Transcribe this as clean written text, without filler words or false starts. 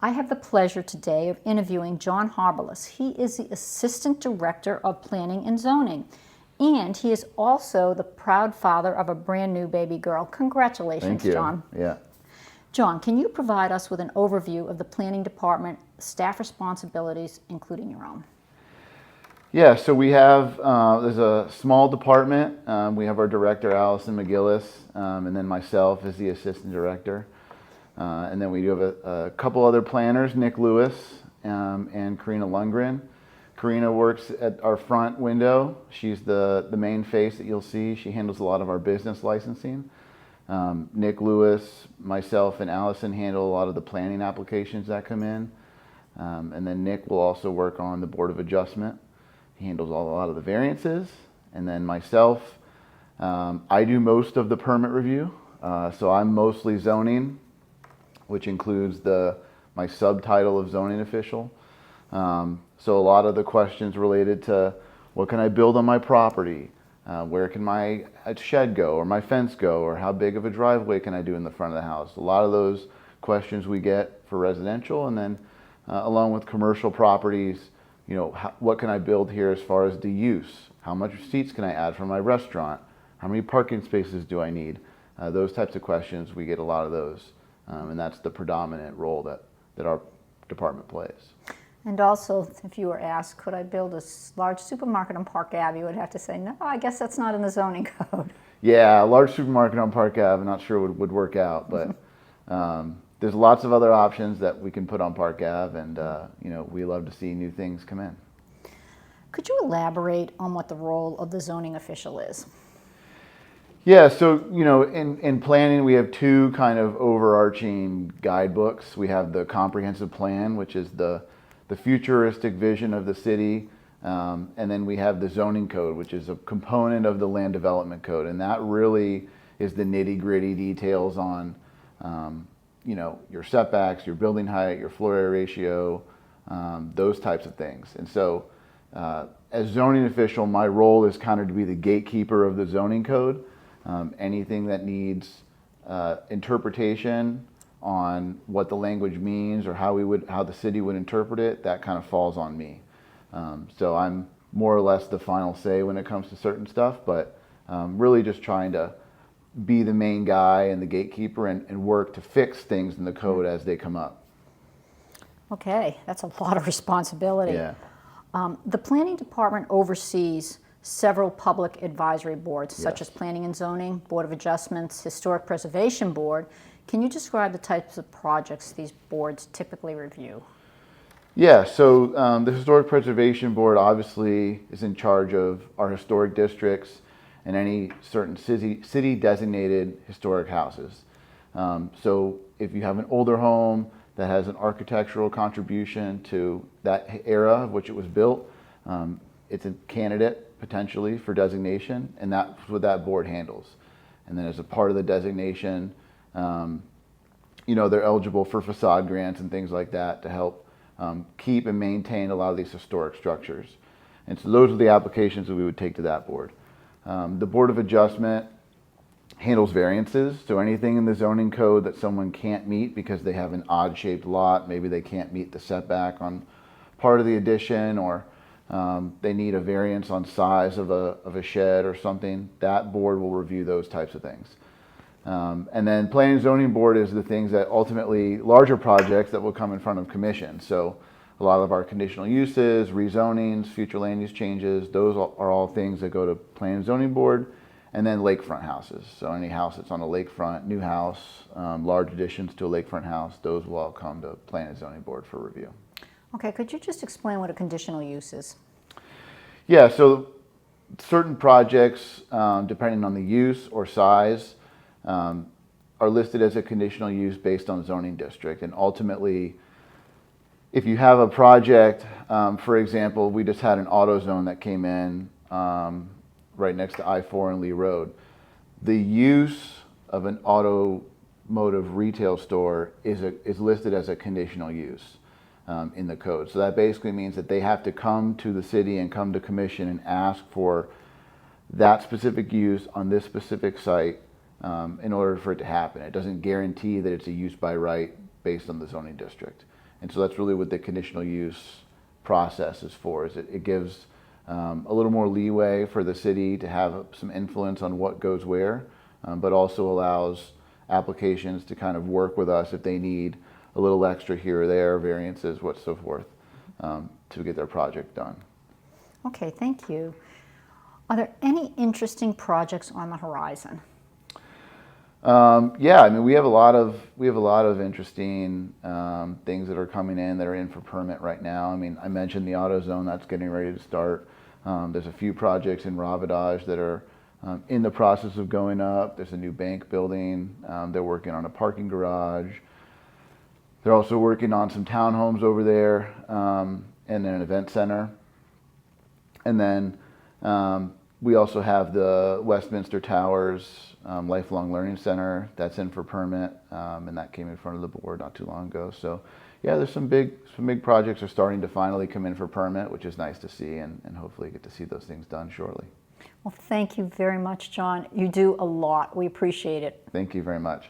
I have the pleasure today of interviewing John Harbilas. He is the Assistant Director of Planning and Zoning, and he is also the proud father of a brand new baby girl. Congratulations, Thank you. John. Yeah. John, can you provide us with an overview of the Planning Department staff responsibilities, including your own? Yeah, so we have, there's a small department. We have our director, Allison McGillis, and then myself as the assistant director. And then we do have a couple other planners, Nick Lewis and Karina Lundgren. Karina works at our front window. She's the main face that you'll see. She handles a lot of our business licensing. Nick Lewis, myself, and Allison handle a lot of the planning applications that come in. And then Nick will also work on the Board of Adjustment. He handles a lot of the variances. And then myself, I do most of the permit review. So I'm mostly zoning, which includes my subtitle of zoning official. So a lot of the questions related to what can I build on my property? Where can my shed go or my fence go, or how big of a driveway can I do in the front of the house? A lot of those questions we get for residential, and then along with commercial properties, you know, what can I build here as far as the use? How much seats can I add for my restaurant? How many parking spaces do I need? Those types of questions, we get a lot of those. And that's the predominant role that our department plays. And also, if you were asked, could I build a large supermarket on Park Ave, you would have to say, no, I guess that's not in the zoning code. Yeah, a large supermarket on Park Ave, I'm not sure would work out, but there's lots of other options that we can put on Park Ave, and you know, we love to see new things come in. Could you elaborate on what the role of the zoning official is? Yeah, so you know, in planning, we have two kind of overarching guidebooks. We have the comprehensive plan, which is the futuristic vision of the city, and then we have the zoning code, which is a component of the land development code, and that really is the nitty-gritty details on you know, your setbacks, your building height, your floor area ratio, those types of things. And so as zoning official, my role is kind of to be the gatekeeper of the zoning code. Anything that needs interpretation on what the language means or how the city would interpret it, that kind of falls on me. So I'm more or less the final say when it comes to certain stuff, but really just trying to be the main guy and the gatekeeper and work to fix things in the code as they come up. Okay, that's a lot of responsibility. Yeah. The planning department oversees several public advisory boards, such as Planning and Zoning, Board of Adjustments, Historic Preservation Board. Can you describe the types of projects these boards typically review? Yeah, so the Historic Preservation Board obviously is in charge of our historic districts and any certain city designated historic houses. So if you have an older home that has an architectural contribution to that era of which it was built, it's a candidate potentially for designation, and that's what that board handles. And then as a part of the designation, you know, they're eligible for facade grants and things like that to help keep and maintain a lot of these historic structures. And so those are the applications that we would take to that board. The Board of Adjustment handles variances, so anything in the zoning code that someone can't meet because they have an odd shaped lot, maybe they can't meet the setback on part of the addition, or they need a variance on size of a shed or something, that board will review those types of things. And then Planning and Zoning Board is the things that ultimately, larger projects that will come in front of commission. So a lot of our conditional uses, rezonings, future land use changes, those are all things that go to Planning and Zoning Board. And then lakefront houses. So any house that's on a lakefront, new house, large additions to a lakefront house, those will all come to Planning and Zoning Board for review. Okay, could you just explain what a conditional use is? Yeah, so certain projects, depending on the use or size, are listed as a conditional use based on zoning district. And ultimately, if you have a project, for example, we just had an auto zone that came in right next to I-4 and Lee Road. The use of an automotive retail store is listed as a conditional use in the code. So that basically means that they have to come to the city and come to commission and ask for that specific use on this specific site in order for it to happen. It doesn't guarantee that it's a use by right based on the zoning district. And so that's really what the conditional use process is for, is it gives a little more leeway for the city to have some influence on what goes where, but also allows applications to kind of work with us if they need a little extra here or there, variances, what so forth, to get their project done. Okay, thank you. Are there any interesting projects on the horizon? Yeah, I mean, we have a lot of interesting things that are coming in that are in for permit right now. I mean, I mentioned the AutoZone that's getting ready to start. There's a few projects in Ravidage that are in the process of going up. There's a new bank building. They're working on a parking garage. They're also working on some townhomes over there, and then an event center. And then we also have the Westminster Towers Lifelong Learning Center that's in for permit, and that came in front of the board not too long ago. So yeah, there's some big projects are starting to finally come in for permit, which is nice to see, and hopefully get to see those things done shortly. Well, thank you very much, John. You do a lot. We appreciate it. Thank you very much.